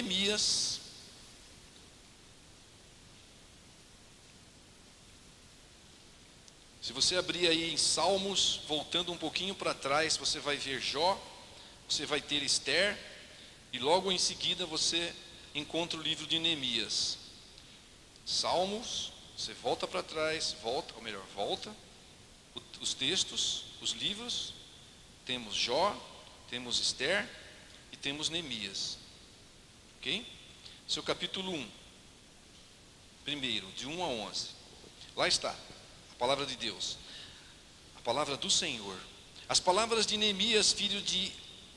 Neemias, se você abrir aí em Salmos, voltando um pouquinho para trás, você vai ver Jó, você vai ter Esther, e logo em seguida você encontra o livro de Neemias. Salmos, você volta para trás, volta os textos, os livros, temos Jó, temos Esther e temos Neemias. Ok? Seu capítulo 1, primeiro, de 1 a 11. Lá está, a palavra de Deus, a palavra do Senhor. As palavras de Neemias, filho de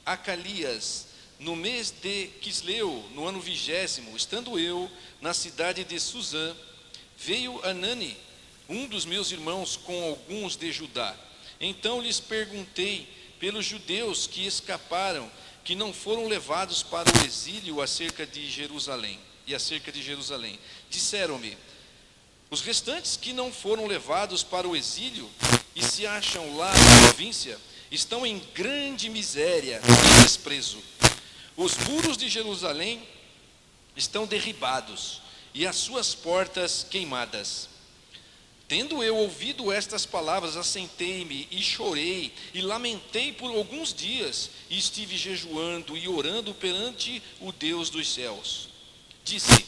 Acalias, no mês de Quisleu, no ano 20º, estando eu na cidade de Suzã, veio Anani, um dos meus irmãos, com alguns de Judá. Então lhes perguntei pelos judeus que escaparam, que não foram levados para o exílio acerca de Jerusalém. Disseram-me: os restantes que não foram levados para o exílio e se acham lá na província, estão em grande miséria e desprezo. Os muros de Jerusalém estão derribados e as suas portas queimadas. Tendo eu ouvido estas palavras, assentei-me e chorei e lamentei por alguns dias, e estive jejuando e orando perante o Deus dos céus. Disse: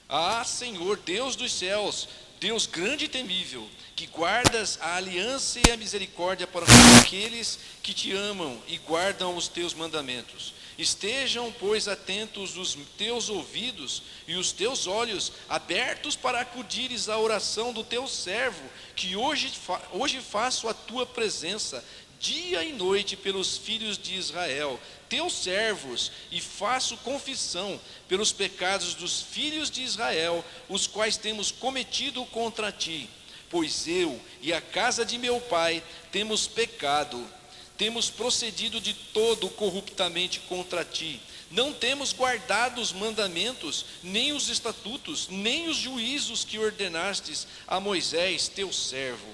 ah, Senhor, Deus dos céus, Deus grande e temível, que guardas a aliança e a misericórdia para com aqueles que te amam e guardam os teus mandamentos. Estejam, pois, atentos os teus ouvidos e os teus olhos abertos para acudires à oração do teu servo, que hoje faço a tua presença, dia e noite, pelos filhos de Israel, teus servos, e faço confissão pelos pecados dos filhos de Israel, os quais temos cometido contra ti. Pois eu e a casa de meu pai temos pecado, temos procedido de todo corruptamente contra ti. Não temos guardado os mandamentos, nem os estatutos, nem os juízos que ordenastes a Moisés, teu servo.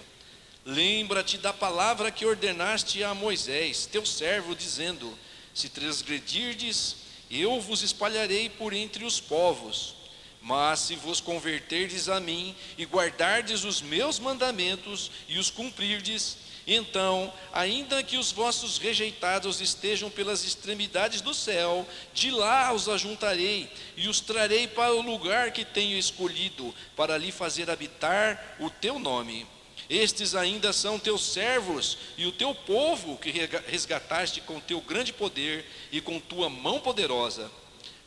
Lembra-te da palavra que ordenaste a Moisés, teu servo, dizendo: se transgredirdes, eu vos espalharei por entre os povos. Mas se vos converterdes a mim e guardardes os meus mandamentos e os cumprirdes, então, ainda que os vossos rejeitados estejam pelas extremidades do céu, de lá os ajuntarei e os trarei para o lugar que tenho escolhido, para ali fazer habitar o teu nome. Estes ainda são teus servos e o teu povo, que resgataste com teu grande poder e com tua mão poderosa.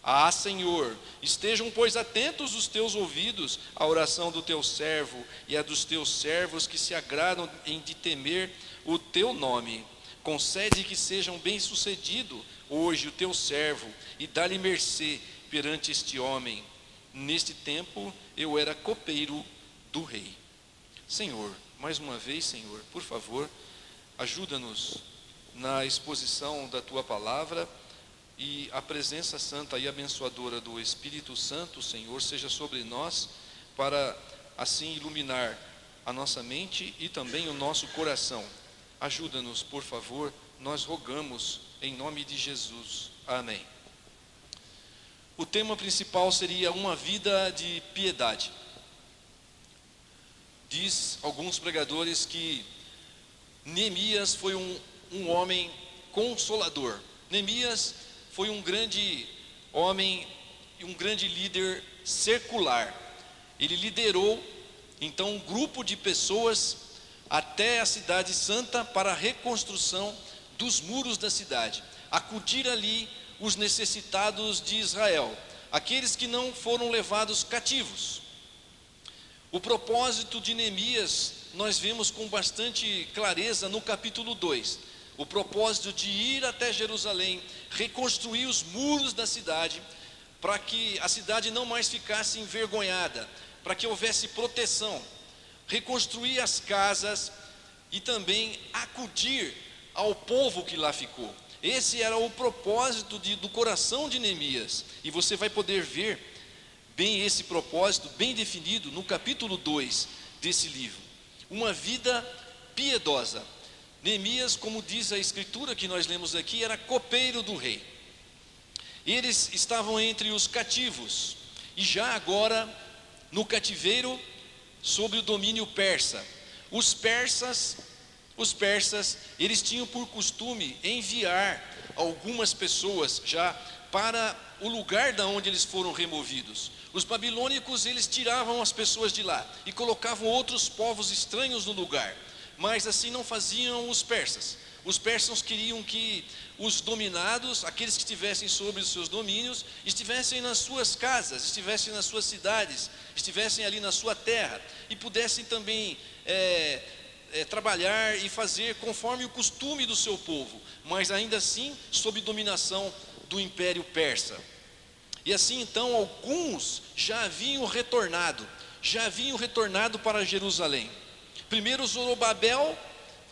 Ah, Senhor, estejam, pois, atentos os teus ouvidos à oração do teu servo e à dos teus servos que se agradam em de temer o teu nome. Concede que sejam bem-sucedido hoje o teu servo e dá-lhe mercê perante este homem. Neste tempo eu era copeiro do rei. Senhor, mais uma vez, Senhor, por favor, ajuda-nos na exposição da tua palavra, e a presença santa e abençoadora do Espírito Santo, Senhor, seja sobre nós, para assim iluminar a nossa mente e também o nosso coração. Ajuda-nos, por favor, nós rogamos em nome de Jesus. Amém. O tema principal seria uma vida de piedade. Diz alguns pregadores que Neemias foi um homem consolador. Neemias foi um grande homem e um grande líder secular. Ele liderou então um grupo de pessoas até a cidade santa para a reconstrução dos muros da cidade, acudir ali os necessitados de Israel, aqueles que não foram levados cativos. O propósito de Neemias nós vemos com bastante clareza no capítulo 2. O propósito de ir até Jerusalém, reconstruir os muros da cidade, para que a cidade não mais ficasse envergonhada, para que houvesse proteção, reconstruir as casas e também acudir ao povo que lá ficou. Esse era o propósito do coração de Neemias, e você vai poder ver bem esse propósito, bem definido no capítulo 2 desse livro. Uma vida piedosa. Neemias, como diz a escritura que nós lemos aqui, era copeiro do rei. Eles estavam entre os cativos, e já agora no cativeiro, sob o domínio persa. Os persas, eles tinham por costume enviar algumas pessoas já para o lugar da onde eles foram removidos. Os babilônicos, eles tiravam as pessoas de lá e colocavam outros povos estranhos no lugar, mas assim não faziam os persas. Os persas queriam que os dominados, aqueles que estivessem sobre os seus domínios, estivessem nas suas casas, estivessem nas suas cidades, estivessem ali na sua terra e pudessem também trabalhar e fazer conforme o costume do seu povo, mas ainda assim sob dominação do Império Persa. E assim então alguns já haviam retornado para Jerusalém. Primeiro Zorobabel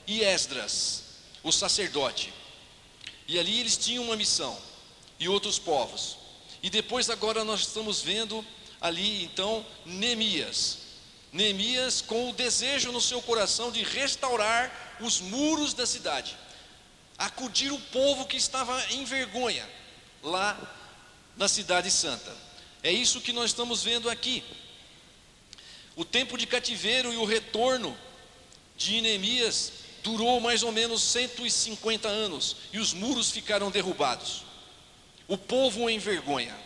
e Esdras, o sacerdote, e ali eles tinham uma missão, e outros povos. E depois agora nós estamos vendo ali então Neemias com o desejo no seu coração de restaurar os muros da cidade, acudir o povo que estava em vergonha lá na cidade santa. É isso que nós estamos vendo aqui. O tempo de cativeiro e o retorno de Neemias durou mais ou menos 150 anos, e os muros ficaram derrubados. O povo em vergonha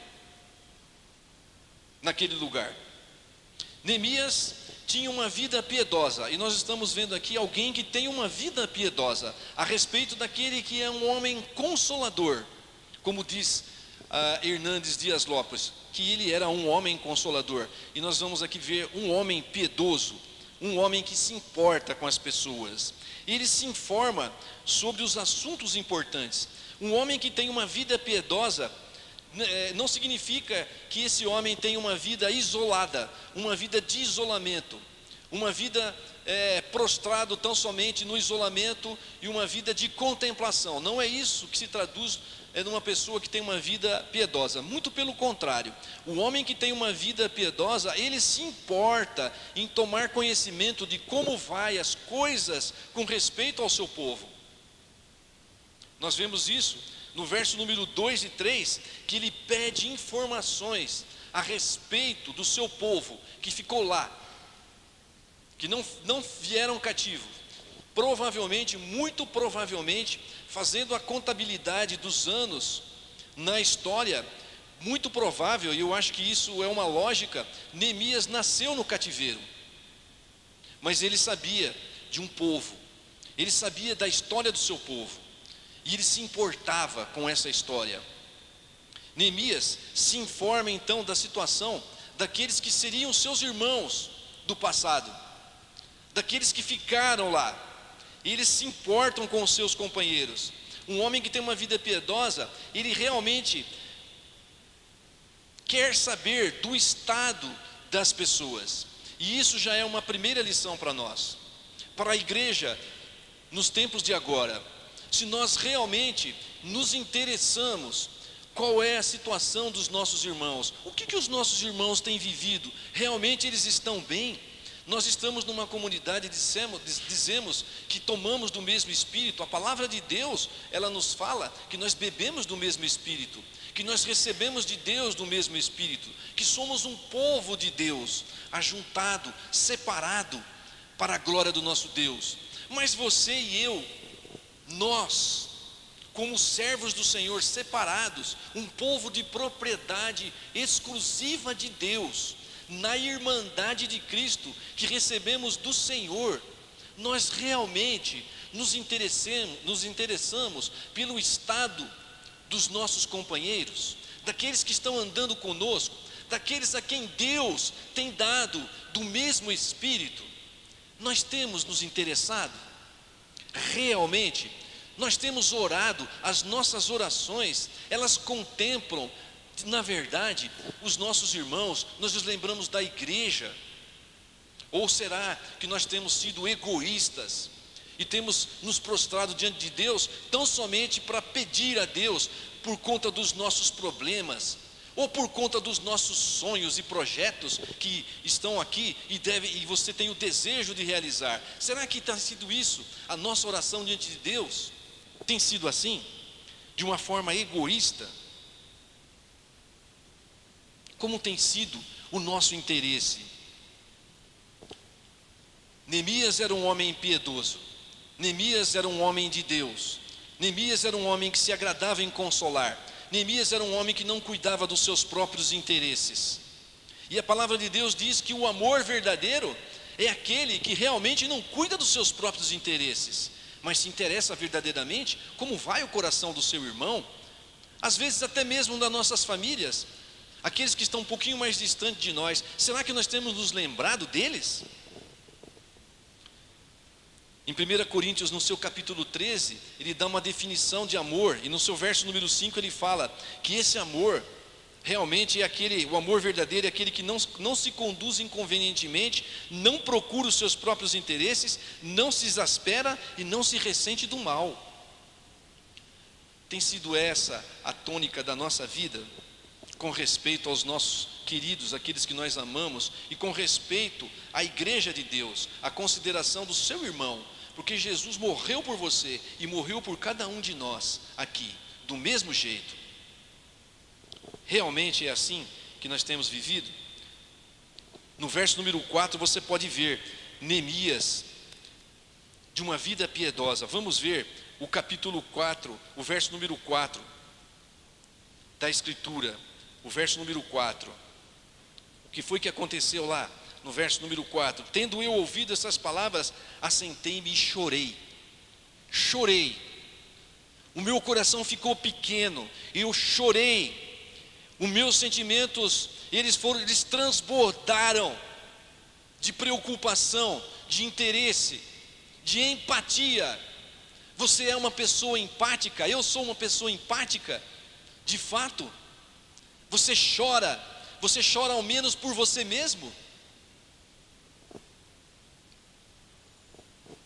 naquele lugar. Neemias tinha uma vida piedosa, e nós estamos vendo aqui alguém que tem uma vida piedosa, a respeito daquele que é um homem consolador, como diz Hernandes Dias Lopes, que ele era um homem consolador. E nós vamos aqui ver um homem piedoso, um homem que se importa com as pessoas. Ele se informa sobre os assuntos importantes. Um homem que tem uma vida piedosa não significa que esse homem tenha uma vida isolada, uma vida de isolamento, uma vida prostrado tão somente no isolamento e uma vida de contemplação. Não é isso que se traduz numa pessoa que tem uma vida piedosa. Muito pelo contrário, o homem que tem uma vida piedosa, ele se importa em tomar conhecimento de como vai as coisas com respeito ao seu povo. Nós vemos isso no verso número 2 e 3, que ele pede informações a respeito do seu povo que ficou lá, que não vieram cativos. Provavelmente, muito provavelmente, fazendo a contabilidade dos anos na história, muito provável, e eu acho que isso é uma lógica, Neemias nasceu no cativeiro, mas ele sabia de um povo, ele sabia da história do seu povo, e ele se importava com essa história. Neemias se informa então da situação daqueles que seriam seus irmãos do passado, daqueles que ficaram lá. Eles se importam com os seus companheiros. Um homem que tem uma vida piedosa, ele realmente quer saber do estado das pessoas. E isso já é uma primeira lição para nós, para a igreja nos tempos de agora. Se nós realmente nos interessamos, qual é a situação dos nossos irmãos? O que os nossos irmãos têm vivido? Realmente eles estão bem? Nós estamos numa comunidade, dizemos que tomamos do mesmo Espírito. A palavra de Deus, ela nos fala que nós bebemos do mesmo Espírito, que nós recebemos de Deus do mesmo Espírito, que somos um povo de Deus, ajuntado, separado para a glória do nosso Deus. Mas você e eu, nós, como servos do Senhor, separados, um povo de propriedade exclusiva de Deus, na irmandade de Cristo que recebemos do Senhor, nós realmente nos interessamos pelo estado dos nossos companheiros, daqueles que estão andando conosco, daqueles a quem Deus tem dado do mesmo Espírito. Nós temos nos interessado realmente. Nós temos orado, as nossas orações, elas contemplam, na verdade, os nossos irmãos. Nós nos lembramos da igreja? Ou será que nós temos sido egoístas e temos nos prostrado diante de Deus tão somente para pedir a Deus por conta dos nossos problemas, ou por conta dos nossos sonhos e projetos que estão aqui e você tem o desejo de realizar? Será que tem sido isso a nossa oração diante de Deus? Tem sido assim, de uma forma egoísta? como tem sido o nosso interesse? Neemias era um homem piedoso, Neemias era um homem de Deus, Neemias era um homem que se agradava em consolar, Neemias era um homem que não cuidava dos seus próprios interesses. E a palavra de Deus diz que o amor verdadeiro é aquele que realmente não cuida dos seus próprios interesses, mas se interessa verdadeiramente como vai o coração do seu irmão, às vezes até mesmo das nossas famílias, aqueles que estão um pouquinho mais distantes de nós. Será que nós temos nos lembrado deles? Em 1 Coríntios, no seu capítulo 13, ele dá uma definição de amor, e no seu verso número 5 ele fala que esse amor realmente é aquele, o amor verdadeiro é aquele que não se conduz inconvenientemente, não procura os seus próprios interesses, não se exaspera e não se ressente do mal. Tem sido essa a tônica da nossa vida, com respeito aos nossos queridos, aqueles que nós amamos, e com respeito à igreja de Deus, a consideração do seu irmão, porque Jesus morreu por você e morreu por cada um de nós aqui, do mesmo jeito. Realmente é assim que nós temos vivido? No verso número 4 você pode ver Neemias, de uma vida piedosa. Vamos ver o capítulo 4, o verso número 4 da escritura, o verso número 4. O que foi que aconteceu lá no verso número 4? Tendo eu ouvido essas palavras, assentei-me e chorei. Chorei. O meu coração ficou pequeno, eu chorei. Os meus sentimentos, eles transbordaram de preocupação, de interesse, de empatia. Você é uma pessoa empática? Eu sou uma pessoa empática, de fato. Você chora ao menos por você mesmo?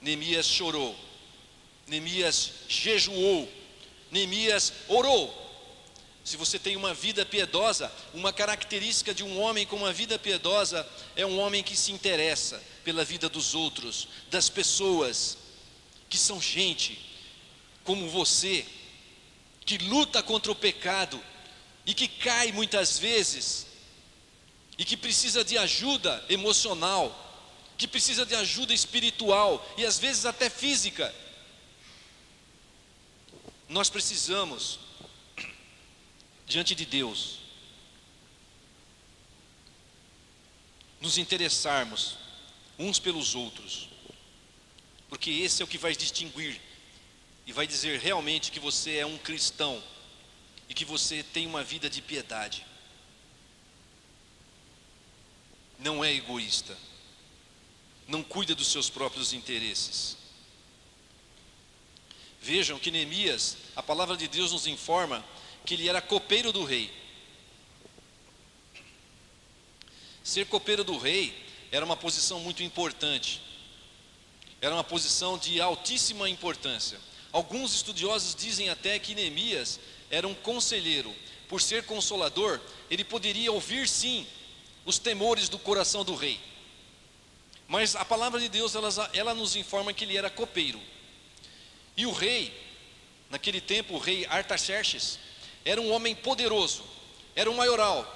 Neemias chorou, Neemias jejuou, Neemias orou. Se você tem uma vida piedosa, uma característica de um homem com uma vida piedosa é um homem que se interessa pela vida dos outros, das pessoas que são gente como você, que luta contra o pecado e que cai muitas vezes e que precisa de ajuda emocional, que precisa de ajuda espiritual e às vezes até física. Nós precisamos, diante de Deus, nos interessarmos uns pelos outros, porque esse é o que vai distinguir e vai dizer realmente que você é um cristão e que você tem uma vida de piedade. Não é egoísta, não cuida dos seus próprios interesses. Vejam que Neemias, a palavra de Deus nos informa que ele era copeiro do rei. Ser copeiro do rei era uma posição muito importante, era uma posição de altíssima importância. Alguns estudiosos dizem até que Neemias era um conselheiro. Por ser consolador, ele poderia ouvir sim os temores do coração do rei, mas a palavra de Deus ela nos informa que ele era copeiro. E o rei, naquele tempo, o rei Artaxerxes, era um homem poderoso, era um maioral,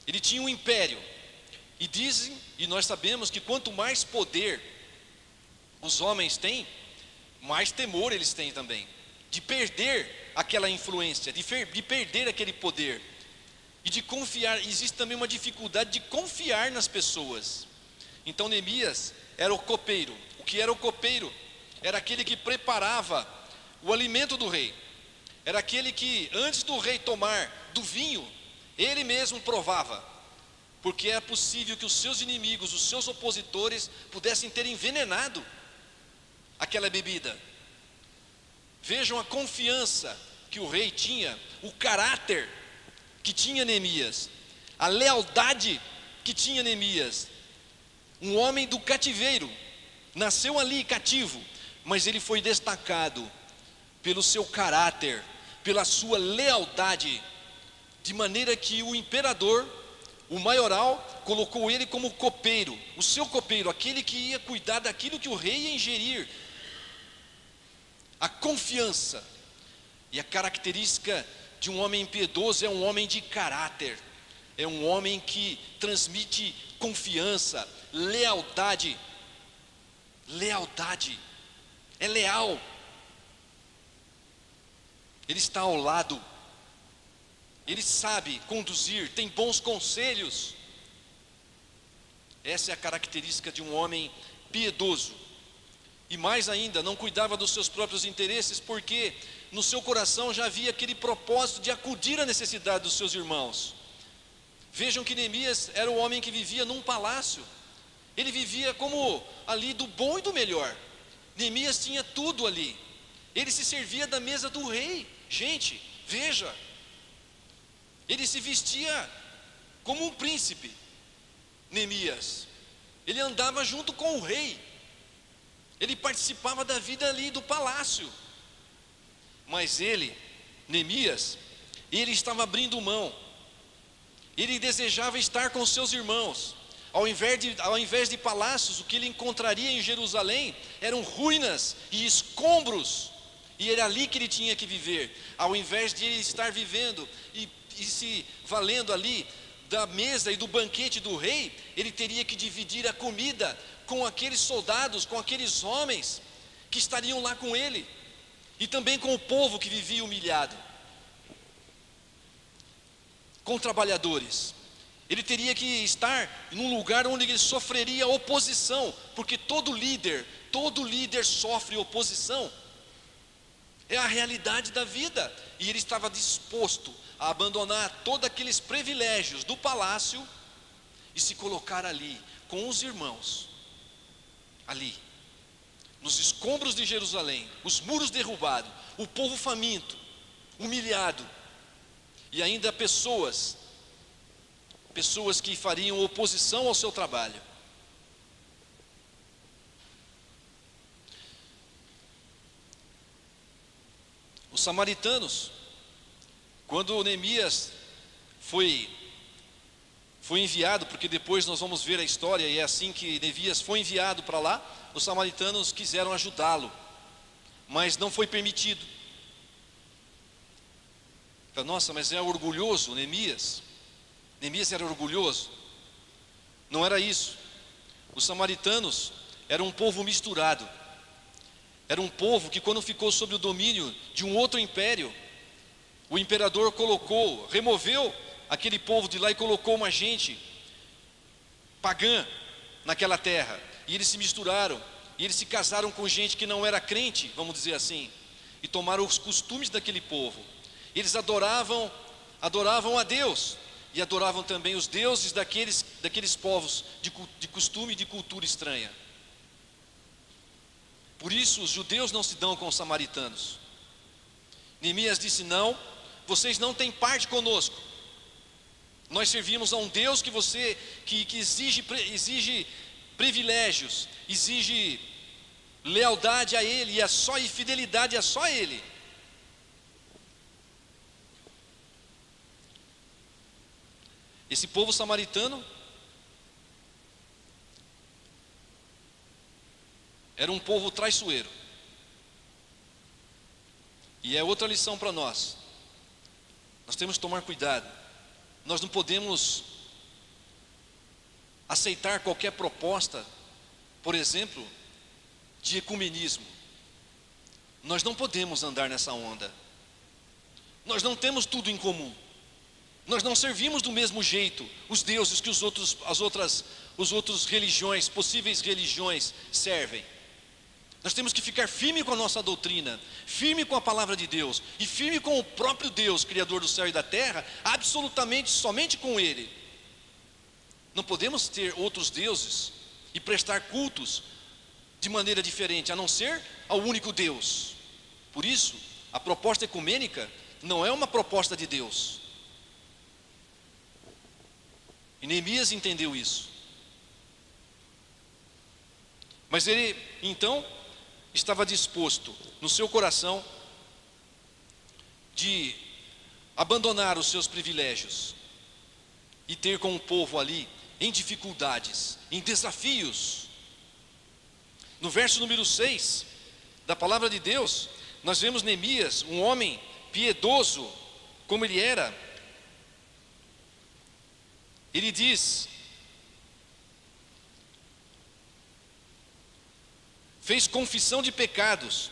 ele tinha um império, e dizem, e nós sabemos que quanto mais poder os homens têm, mais temor eles têm também, de perder aquela influência, de perder aquele poder, e de confiar. Existe também uma dificuldade de confiar nas pessoas. Então Neemias era o copeiro. O que era o copeiro? Era aquele que preparava o alimento do rei, era aquele que antes do rei tomar do vinho, ele mesmo provava, porque é possível que os seus inimigos, os seus opositores pudessem ter envenenado aquela bebida. Vejam a confiança que o rei tinha, o caráter que tinha Neemias, a lealdade que tinha Neemias. Um homem do cativeiro, nasceu ali cativo, mas ele foi destacado pelo seu caráter, pela sua lealdade, de maneira que o imperador, o maioral, colocou ele como copeiro, o seu copeiro, aquele que ia cuidar daquilo que o rei ia ingerir. A confiança e a característica de um homem piedoso é um homem de caráter. é um homem que transmite confiança, lealdade. Lealdade, é leal. Ele está ao lado, ele sabe conduzir, tem bons conselhos. Essa é a característica de um homem piedoso. E mais ainda, não cuidava dos seus próprios interesses, porque no seu coração já havia aquele propósito de acudir à necessidade dos seus irmãos. Vejam que Neemias era o homem que vivia num palácio. Ele vivia como ali do bom e do melhor. Neemias tinha tudo ali. Ele se servia da mesa do rei. Gente, veja, ele se vestia como um príncipe. Neemias, ele andava junto com o rei. Ele participava da vida ali do palácio. Mas ele, Neemias, ele estava abrindo mão. Ele desejava estar com seus irmãos. Ao invés de palácios, o que ele encontraria em Jerusalém eram ruínas e escombros. E era ali que ele tinha que viver. Ao invés de ele estar vivendo e se valendo ali da mesa e do banquete do rei, ele teria que dividir a comida com aqueles soldados, com aqueles homens que estariam lá com ele, e também com o povo que vivia humilhado, com trabalhadores. Ele teria que estar num lugar onde ele sofreria oposição, porque todo líder sofre oposição. É a realidade da vida. E ele estava disposto a abandonar todos aqueles privilégios do palácio e se colocar ali com os irmãos, ali nos escombros de Jerusalém, os muros derrubados, o povo faminto, humilhado, e ainda pessoas que fariam oposição ao seu trabalho. Os samaritanos, quando Neemias foi enviado, porque depois nós vamos ver a história, e é assim que Neemias foi enviado para lá, os samaritanos quiseram ajudá-lo, mas não foi permitido. Nossa, mas é orgulhoso Neemias. Neemias era orgulhoso. Não era isso. Os samaritanos eram um povo misturado. Era um povo que, quando ficou sob o domínio de um outro império, o imperador removeu aquele povo de lá e colocou uma gente pagã naquela terra. E eles se misturaram. E eles se casaram com gente que não era crente, vamos dizer assim, e tomaram os costumes daquele povo. Eles adoravam a Deus, e adoravam também os deuses daqueles povos de costume e de cultura estranha. Por isso os judeus não se dão com os samaritanos. Neemias disse: não, vocês não têm parte conosco. Nós servimos a um Deus que exige privilégios, exige lealdade a Ele, e fidelidade a só Ele. Esse povo samaritano era um povo traiçoeiro. E é outra lição para nós. Nós temos que tomar cuidado. Nós não podemos aceitar qualquer proposta, por exemplo, de ecumenismo. Nós não podemos andar nessa onda. Nós não temos tudo em comum. Nós não servimos do mesmo jeito os deuses que as outras religiões, possíveis religiões, servem. Nós temos que ficar firme com a nossa doutrina, firme com a palavra de Deus, e firme com o próprio Deus, Criador do céu e da terra, absolutamente somente com Ele. Não podemos ter outros deuses e prestar cultos de maneira diferente, a não ser ao único Deus. Por isso, a proposta ecumênica não é uma proposta de Deus. E Neemias entendeu isso. Mas ele, então, estava disposto, no seu coração, de abandonar os seus privilégios e ter com o povo ali, em dificuldades, em desafios. No verso número 6 da palavra de Deus, nós vemos Neemias, um homem piedoso, como ele era. Ele diz: fez confissão de pecados,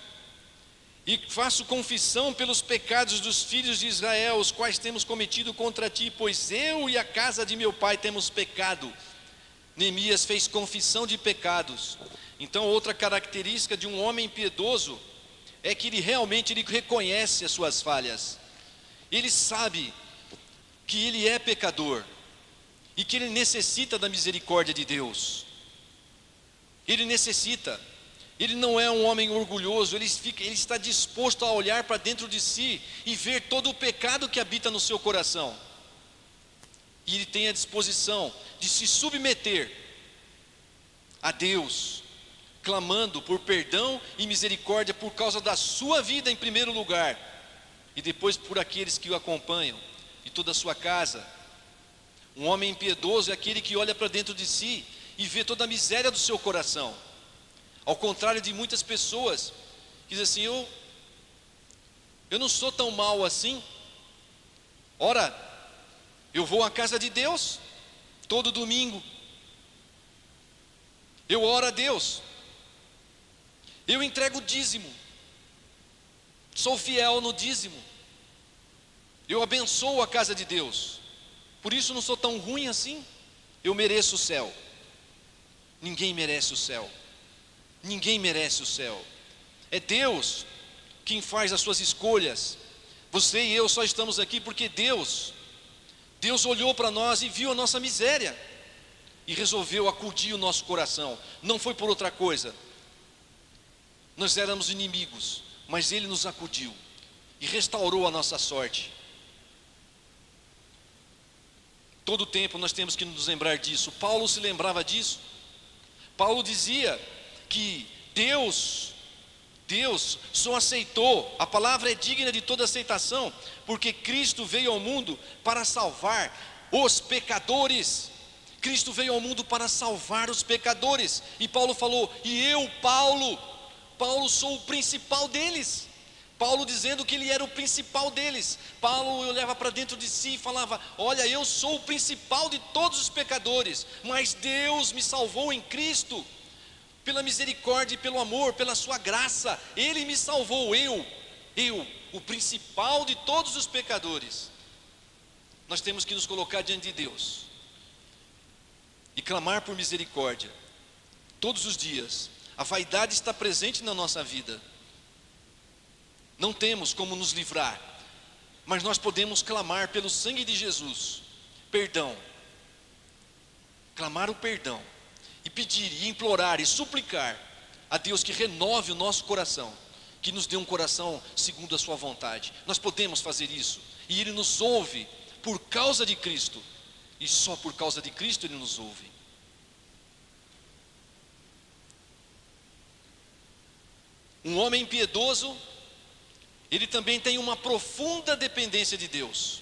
e faço confissão pelos pecados dos filhos de Israel, os quais temos cometido contra ti, pois eu e a casa de meu pai temos pecado. Neemias fez confissão de pecados. Então, outra característica de um homem piedoso é que ele reconhece as suas falhas. Ele sabe que ele é pecador e que ele necessita da misericórdia de Deus. Ele necessita. Ele não é um homem orgulhoso, ele está disposto a olhar para dentro de si e ver todo o pecado que habita no seu coração. E ele tem a disposição de se submeter a Deus, clamando por perdão e misericórdia por causa da sua vida em primeiro lugar, e depois por aqueles que o acompanham, e toda a sua casa. Um homem impiedoso é aquele que olha para dentro de si e vê toda a miséria do seu coração. Ao contrário de muitas pessoas que dizem assim: eu não sou tão mal assim. Ora, eu vou à casa de Deus todo domingo, eu oro a Deus, eu entrego o dízimo, sou fiel no dízimo, eu abençoo a casa de Deus, por isso não sou tão ruim assim, eu mereço o céu. Ninguém merece o céu. Ninguém merece o céu. É Deus quem faz as suas escolhas. Você e eu só estamos aqui porque Deus olhou para nós e viu a nossa miséria e resolveu acudir o nosso coração. Não foi por outra coisa. Nós éramos inimigos, mas Ele nos acudiu e restaurou a nossa sorte. Todo tempo nós temos que nos lembrar disso. Paulo se lembrava disso. Paulo dizia que Deus só aceitou, a palavra é digna de toda aceitação, porque Cristo veio ao mundo para salvar os pecadores. Cristo veio ao mundo para salvar os pecadores. E Paulo falou: e eu, Paulo sou o principal deles. Paulo dizendo que ele era o principal deles. Paulo olhava para dentro de si e falava: olha, eu sou o principal de todos os pecadores, mas Deus me salvou em Cristo, pela misericórdia e pelo amor, pela sua graça. Ele me salvou, eu, o principal de todos os pecadores. Nós temos que nos colocar diante de Deus e clamar por misericórdia todos os dias. A vaidade está presente na nossa vida. Não temos como nos livrar, mas nós podemos clamar pelo sangue de Jesus perdão, clamar o perdão e pedir, e implorar, e suplicar a Deus que renove o nosso coração, que nos dê um coração segundo a sua vontade. Nós podemos fazer isso, e Ele nos ouve por causa de Cristo, e só por causa de Cristo Ele nos ouve. Um homem piedoso, ele também tem uma profunda dependência de Deus.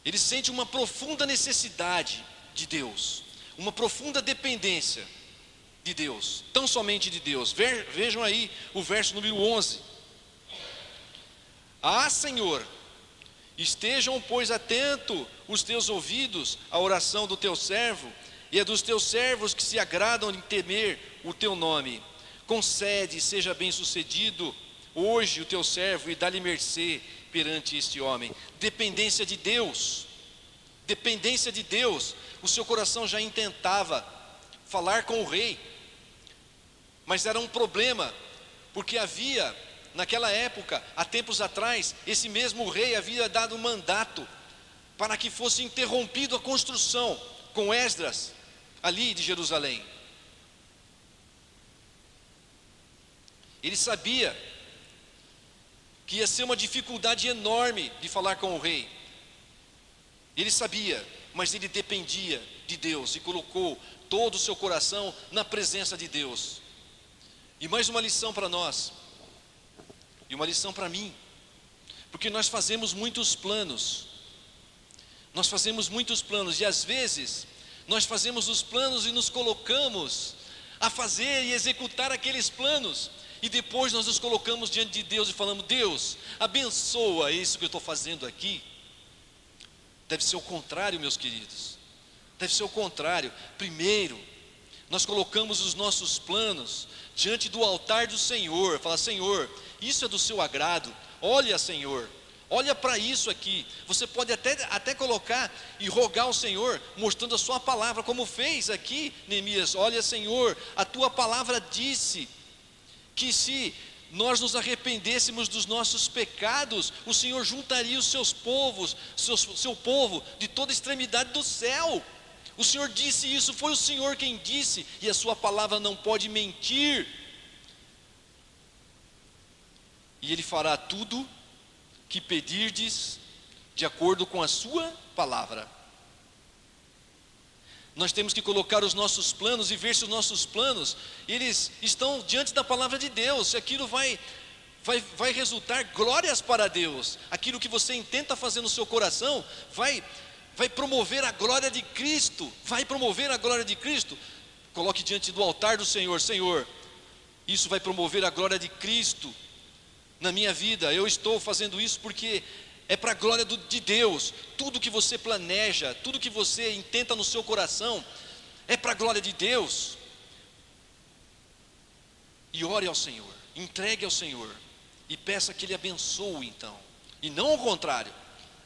Ele sente uma profunda necessidade de Deus, uma profunda dependência de Deus, tão somente de Deus. Vejam aí o verso número 11. Ah, Senhor, estejam, pois, atento os teus ouvidos à oração do teu servo e a dos teus servos que se agradam em temer o teu nome. Concede, seja bem sucedido hoje o teu servo e dá-lhe mercê perante este homem. Dependência de Deus. Dependência de Deus. O seu coração já intentava falar com o rei, mas era um problema, porque havia, naquela época, há tempos atrás, esse mesmo rei havia dado um mandato para que fosse interrompido a construção com Esdras, ali de Jerusalém. Ele sabia que ia ser uma dificuldade enorme de falar com o rei. Ele sabia, mas ele dependia de Deus e colocou todo o seu coração na presença de Deus. E mais uma lição para nós, e uma lição para mim, porque nós fazemos muitos planos, e às vezes nós fazemos os planos e nos colocamos a fazer e executar aqueles planos, e depois nós nos colocamos diante de Deus e falamos: Deus, abençoa isso que eu estou fazendo aqui. Deve ser o contrário, meus queridos. Deve ser o contrário. Primeiro, nós colocamos os nossos planos diante do altar do Senhor. Fala: Senhor, isso é do seu agrado. Olha, Senhor, olha para isso aqui. Você pode até colocar e rogar ao Senhor, mostrando a sua palavra, como fez aqui Neemias. Olha, Senhor, a tua palavra disse que se nós nos arrependêssemos dos nossos pecados, o Senhor juntaria os seus povos, seu povo de toda a extremidade do céu. O Senhor disse isso, foi o Senhor quem disse, e a sua palavra não pode mentir. E Ele fará tudo que pedirdes, de acordo com a sua palavra. Nós temos que colocar os nossos planos e ver se os nossos planos, eles estão diante da palavra de Deus, se aquilo vai resultar glórias para Deus. Aquilo que você intenta fazer no seu coração, vai promover a glória de Cristo, vai promover a glória de Cristo. Coloque diante do altar do Senhor: Senhor, isso vai promover a glória de Cristo na minha vida. Eu estou fazendo isso porque é para a glória de Deus. Tudo que você planeja, tudo que você intenta no seu coração, é para a glória de Deus. E ore ao Senhor, entregue ao Senhor, e peça que Ele abençoe então, e não ao contrário.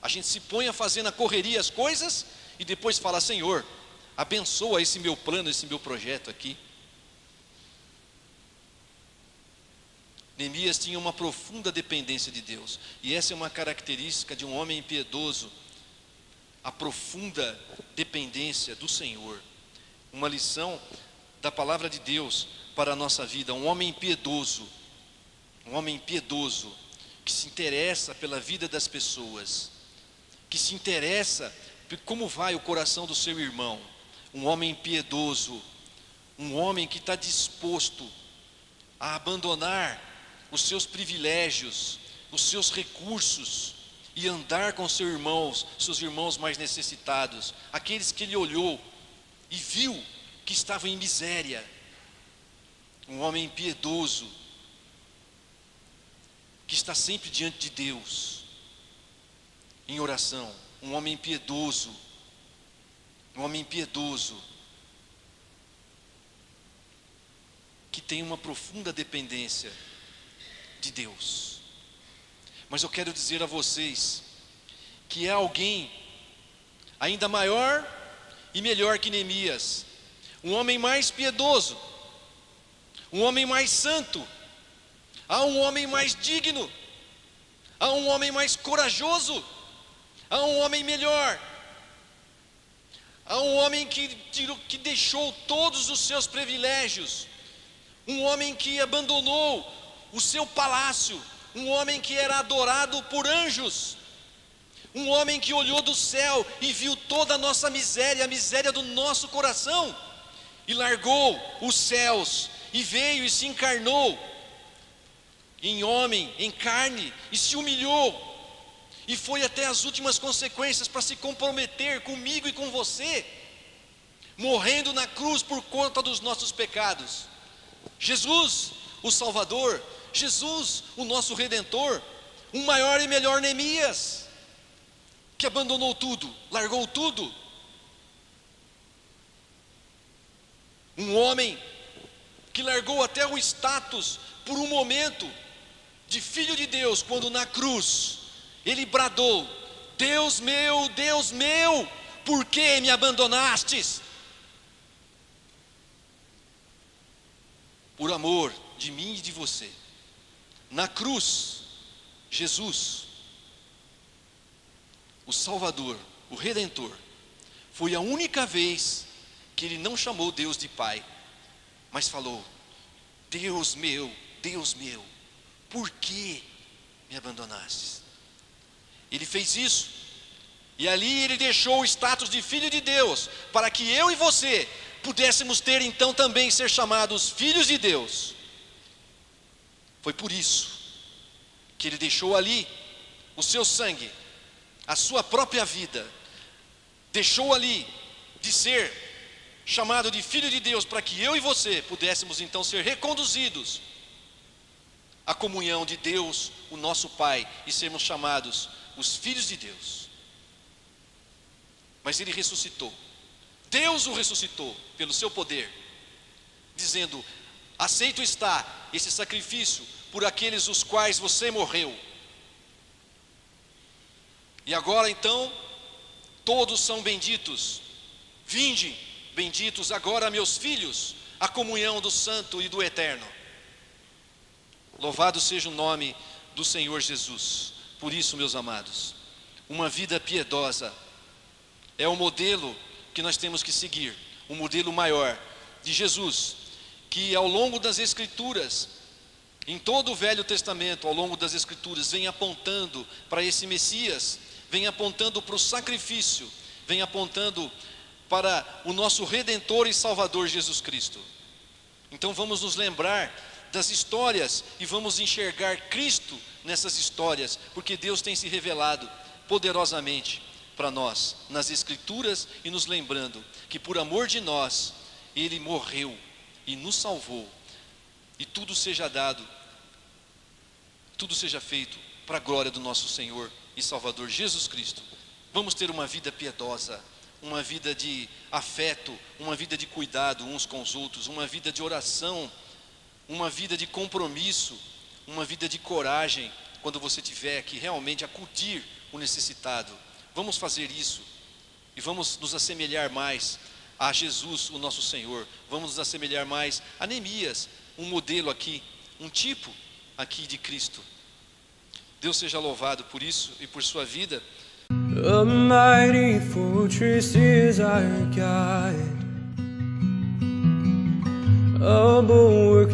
A gente se põe a fazer na correria as coisas, e depois fala: Senhor, abençoa esse meu plano, esse meu projeto aqui. Neemias tinha uma profunda dependência de Deus, e essa é uma característica de um homem piedoso, a profunda dependência do Senhor. Uma lição da palavra de Deus para a nossa vida: um homem piedoso, que se interessa pela vida das pessoas, que se interessa por como vai o coração do seu irmão. Um homem piedoso, um homem que está disposto a abandonar os seus privilégios, os seus recursos, e andar com seus irmãos mais necessitados, aqueles que ele olhou e viu que estavam em miséria. Um homem piedoso, que está sempre diante de Deus, em oração. Um homem piedoso, que tem uma profunda dependência de Deus. Mas eu quero dizer a vocês que é alguém ainda maior e melhor que Neemias, um homem mais piedoso, um homem mais santo, há um homem mais digno, há um homem mais corajoso, há um homem melhor, há um homem que deixou todos os seus privilégios, um homem que abandonou o seu palácio, um homem que era adorado por anjos, um homem que olhou do céu e viu toda a nossa miséria, a miséria do nosso coração, e largou os céus, e veio e se encarnou em homem, em carne, e se humilhou, e foi até as últimas consequências para se comprometer comigo e com você, morrendo na cruz por conta dos nossos pecados. Jesus, o Salvador, Jesus, o nosso Redentor, um maior e melhor Neemias, que abandonou tudo, largou tudo. Um homem que largou até o status por um momento de filho de Deus, quando na cruz ele bradou: Deus meu, por que me abandonastes? Por amor de mim e de você. Na cruz, Jesus, o Salvador, o Redentor, foi a única vez que ele não chamou Deus de Pai, mas falou: Deus meu, por que me abandonastes? Ele fez isso, e ali ele deixou o status de filho de Deus, para que eu e você pudéssemos ter então também ser chamados filhos de Deus. Foi por isso que ele deixou ali o seu sangue, a sua própria vida, deixou ali de ser chamado de filho de Deus, para que eu e você pudéssemos então ser reconduzidos à comunhão de Deus, o nosso Pai, e sermos chamados os filhos de Deus. Mas ele ressuscitou, Deus o ressuscitou pelo seu poder, dizendo: aceito está esse sacrifício por aqueles os quais você morreu. E agora então, todos são benditos. Vinde, benditos agora, meus filhos, a comunhão do Santo e do Eterno. Louvado seja o nome do Senhor Jesus. Por isso, meus amados, uma vida piedosa é o modelo que nós temos que seguir, o modelo maior de Jesus, que ao longo das Escrituras, em todo o Velho Testamento, ao longo das Escrituras, vem apontando para esse Messias, vem apontando para o sacrifício, vem apontando para o nosso Redentor e Salvador Jesus Cristo. Então vamos nos lembrar das histórias e vamos enxergar Cristo nessas histórias, porque Deus tem se revelado poderosamente para nós nas Escrituras, e nos lembrando que por amor de nós Ele morreu e nos salvou, e tudo seja dado, tudo seja feito para a glória do nosso Senhor e Salvador Jesus Cristo. Vamos ter uma vida piedosa, uma vida de afeto, uma vida de cuidado uns com os outros, uma vida de oração, uma vida de compromisso, uma vida de coragem, quando você tiver que realmente acudir o necessitado. Vamos fazer isso e vamos nos assemelhar mais a Jesus, o nosso Senhor. Vamos nos assemelhar mais a Neemias, um modelo aqui, um tipo aqui de Cristo. Deus seja louvado por isso e por sua vida. A mighty fortress is our God, a bulwark